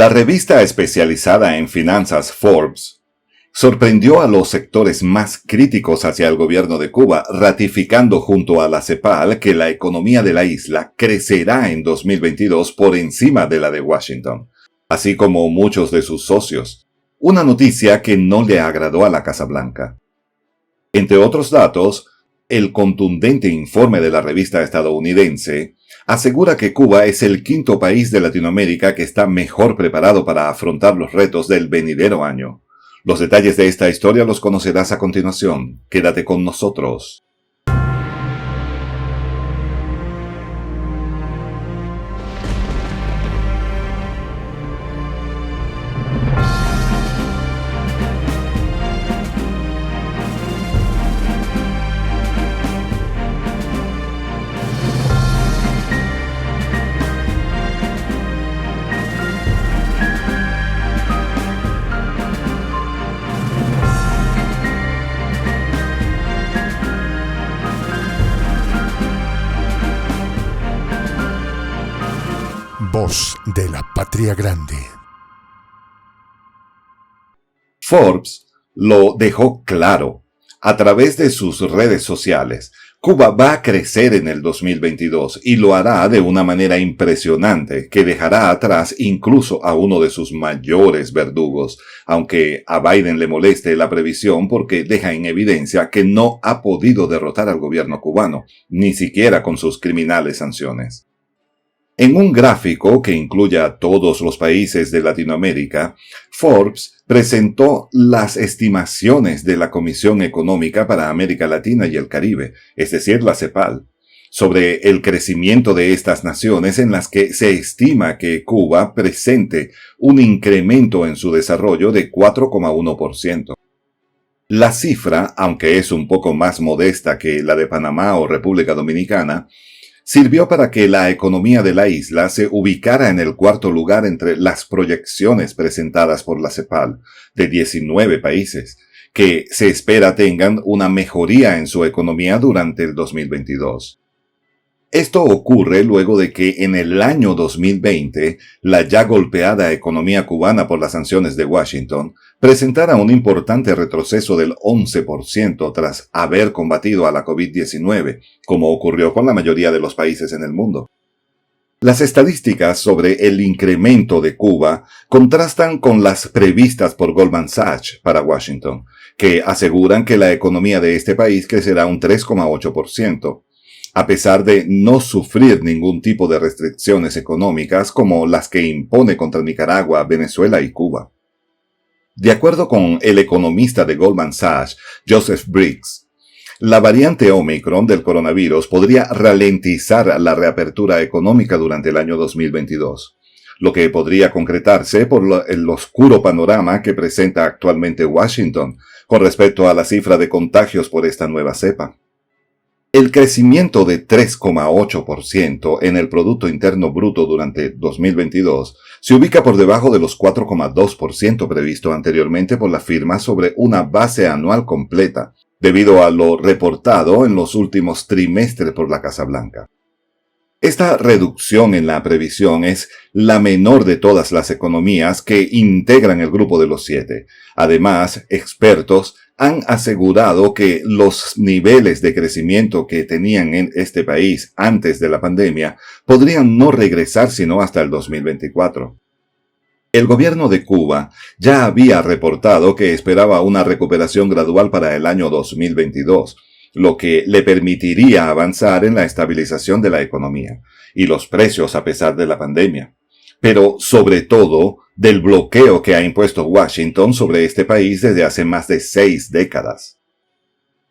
La revista especializada en finanzas Forbes sorprendió a los sectores más críticos hacia el gobierno de Cuba, ratificando junto a la CEPAL que la economía de la isla crecerá en 2022 por encima de la de Washington, así como muchos de sus socios, una noticia que no le agradó a la Casa Blanca. Entre otros datos, el contundente informe de la revista estadounidense asegura que Cuba es el quinto país de Latinoamérica que está mejor preparado para afrontar los retos del venidero año. Los detalles de esta historia los conocerás a continuación. Quédate con nosotros. Voz de la Patria Grande. Forbes lo dejó claro. A través de sus redes sociales, Cuba va a crecer en el 2022 y lo hará de una manera impresionante que dejará atrás incluso a uno de sus mayores verdugos, aunque a Biden le moleste la previsión porque deja en evidencia que no ha podido derrotar al gobierno cubano, ni siquiera con sus criminales sanciones. En un gráfico que incluye a todos los países de Latinoamérica, Forbes presentó las estimaciones de la Comisión Económica para América Latina y el Caribe, es decir, la CEPAL, sobre el crecimiento de estas naciones en las que se estima que Cuba presente un incremento en su desarrollo de 4,1%. La cifra, aunque es un poco más modesta que la de Panamá o República Dominicana, sirvió para que la economía de la isla se ubicara en el cuarto lugar entre las proyecciones presentadas por la CEPAL, de 19 países, que se espera tengan una mejoría en su economía durante el 2022. Esto ocurre luego de que en el año 2020, la ya golpeada economía cubana por las sanciones de Washington presentara un importante retroceso del 11% tras haber combatido a la COVID-19, como ocurrió con la mayoría de los países en el mundo. Las estadísticas sobre el incremento de Cuba contrastan con las previstas por Goldman Sachs para Washington, que aseguran que la economía de este país crecerá un 3,8%. A pesar de no sufrir ningún tipo de restricciones económicas como las que impone contra Nicaragua, Venezuela y Cuba. De acuerdo con el economista de Goldman Sachs, Joseph Briggs, la variante Omicron del coronavirus podría ralentizar la reapertura económica durante el año 2022, lo que podría concretarse por el oscuro panorama que presenta actualmente Washington con respecto a la cifra de contagios por esta nueva cepa. El crecimiento de 3,8% en el Producto Interno Bruto durante 2022 se ubica por debajo de los 4,2% previsto anteriormente por la firma sobre una base anual completa, debido a lo reportado en los últimos trimestres por la Casa Blanca. Esta reducción en la previsión es la menor de todas las economías que integran el grupo de los 7. Además, expertos han asegurado que los niveles de crecimiento que tenían en este país antes de la pandemia podrían no regresar sino hasta el 2024. El gobierno de Cuba ya había reportado que esperaba una recuperación gradual para el año 2022, lo que le permitiría avanzar en la estabilización de la economía y los precios a pesar de la pandemia, pero sobre todo del bloqueo que ha impuesto Washington sobre este país desde hace más de 6 décadas.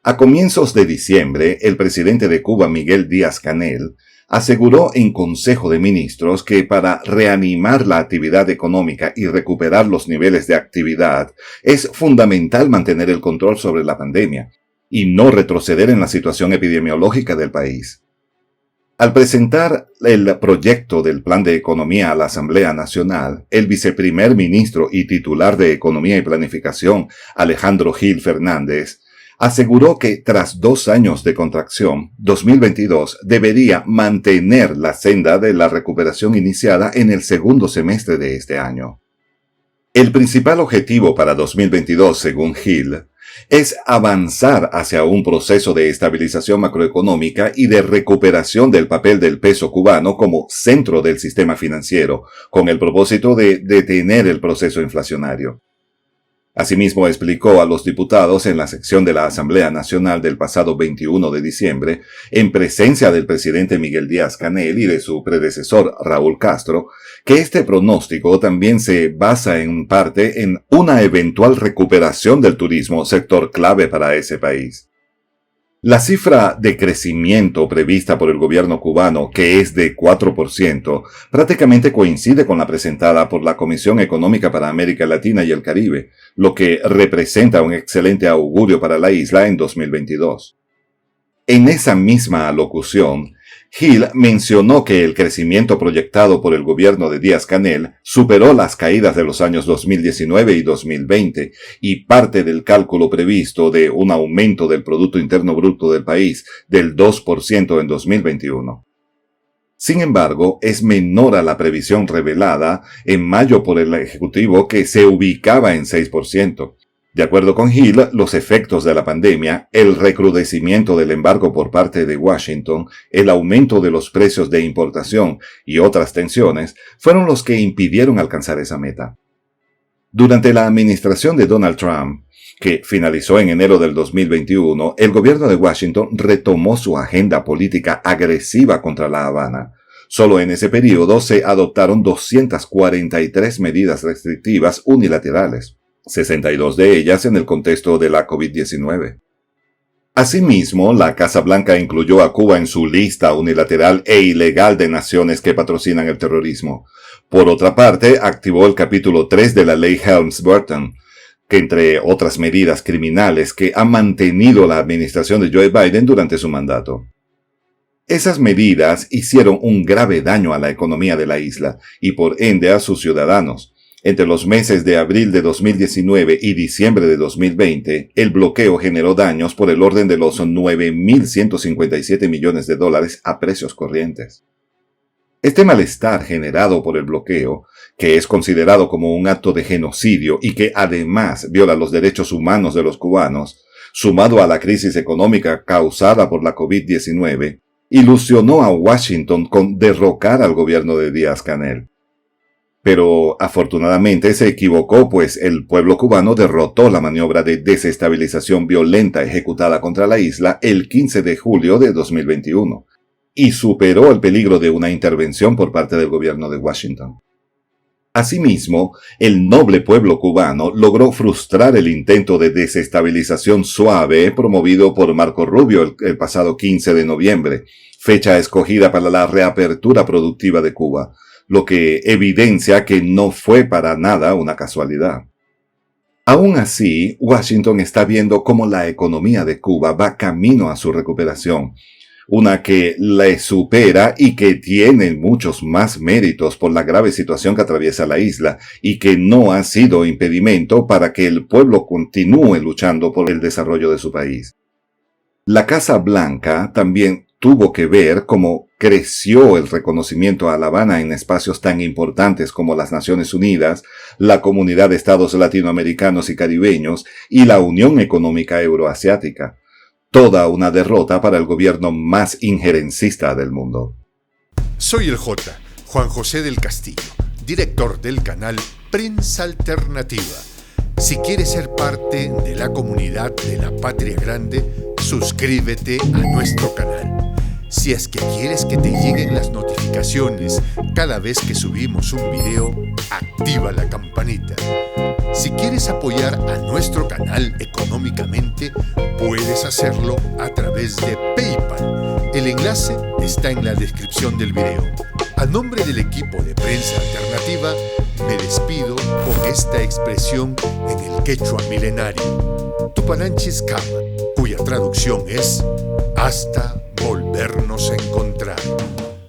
A comienzos de diciembre, el presidente de Cuba, Miguel Díaz-Canel, aseguró en Consejo de Ministros que para reanimar la actividad económica y recuperar los niveles de actividad es fundamental mantener el control sobre la pandemia y no retroceder en la situación epidemiológica del país. Al presentar el proyecto del Plan de Economía a la Asamblea Nacional, el viceprimer ministro y titular de Economía y Planificación, Alejandro Gil Fernández, aseguró que tras 2 años de contracción, 2022 debería mantener la senda de la recuperación iniciada en el segundo semestre de este año. El principal objetivo para 2022, según Hill, es avanzar hacia un proceso de estabilización macroeconómica y de recuperación del papel del peso cubano como centro del sistema financiero, con el propósito de detener el proceso inflacionario. Asimismo, explicó a los diputados en la sección de la Asamblea Nacional del pasado 21 de diciembre, en presencia del presidente Miguel Díaz-Canel y de su predecesor Raúl Castro, que este pronóstico también se basa en parte en una eventual recuperación del turismo, sector clave para ese país. La cifra de crecimiento prevista por el gobierno cubano, que es de 4%, prácticamente coincide con la presentada por la Comisión Económica para América Latina y el Caribe, lo que representa un excelente augurio para la isla en 2022. En esa misma alocución, Hill mencionó que el crecimiento proyectado por el gobierno de Díaz-Canel superó las caídas de los años 2019 y 2020 y parte del cálculo previsto de un aumento del Producto Interno Bruto del país del 2% en 2021. Sin embargo, es menor a la previsión revelada en mayo por el Ejecutivo, que se ubicaba en 6%. De acuerdo con Hill, los efectos de la pandemia, el recrudecimiento del embargo por parte de Washington, el aumento de los precios de importación y otras tensiones fueron los que impidieron alcanzar esa meta. Durante la administración de Donald Trump, que finalizó en enero del 2021, el gobierno de Washington retomó su agenda política agresiva contra La Habana. Solo en ese periodo se adoptaron 243 medidas restrictivas unilaterales, 62 de ellas en el contexto de la COVID-19. Asimismo, la Casa Blanca incluyó a Cuba en su lista unilateral e ilegal de naciones que patrocinan el terrorismo. Por otra parte, activó el capítulo 3 de la ley Helms-Burton, que entre otras medidas criminales que ha mantenido la administración de Joe Biden durante su mandato. Esas medidas hicieron un grave daño a la economía de la isla y por ende a sus ciudadanos. Entre los meses de abril de 2019 y diciembre de 2020, el bloqueo generó daños por el orden de los 9.157 millones de dólares a precios corrientes. Este malestar generado por el bloqueo, que es considerado como un acto de genocidio y que además viola los derechos humanos de los cubanos, sumado a la crisis económica causada por la COVID-19, ilusionó a Washington con derrocar al gobierno de Díaz-Canel. Pero afortunadamente se equivocó, pues el pueblo cubano derrotó la maniobra de desestabilización violenta ejecutada contra la isla el 15 de julio de 2021 y superó el peligro de una intervención por parte del gobierno de Washington. Asimismo, el noble pueblo cubano logró frustrar el intento de desestabilización suave promovido por Marco Rubio el pasado 15 de noviembre, fecha escogida para la reapertura productiva de Cuba, lo que evidencia que no fue para nada una casualidad. Aún así, Washington está viendo cómo la economía de Cuba va camino a su recuperación, una que le supera y que tiene muchos más méritos por la grave situación que atraviesa la isla y que no ha sido impedimento para que el pueblo continúe luchando por el desarrollo de su país. La Casa Blanca también tuvo que ver cómo creció el reconocimiento a La Habana en espacios tan importantes como las Naciones Unidas, la Comunidad de Estados Latinoamericanos y Caribeños y la Unión Económica Euroasiática. Toda una derrota para el gobierno más injerencista del mundo. Soy el J, Juan José del Castillo, director del canal Prensa Alternativa. Si quieres ser parte de la comunidad de la Patria Grande, suscríbete a nuestro canal. Si es que quieres que te lleguen las notificaciones cada vez que subimos un video, activa la campanita. Si quieres apoyar a nuestro canal económicamente, puedes hacerlo a través de PayPal. El enlace está en la descripción del video. A nombre del equipo de Prensa Alternativa, me despido con esta expresión en el quechua milenario, Tupananchis Kama, cuya traducción es hasta volvernos a encontrar.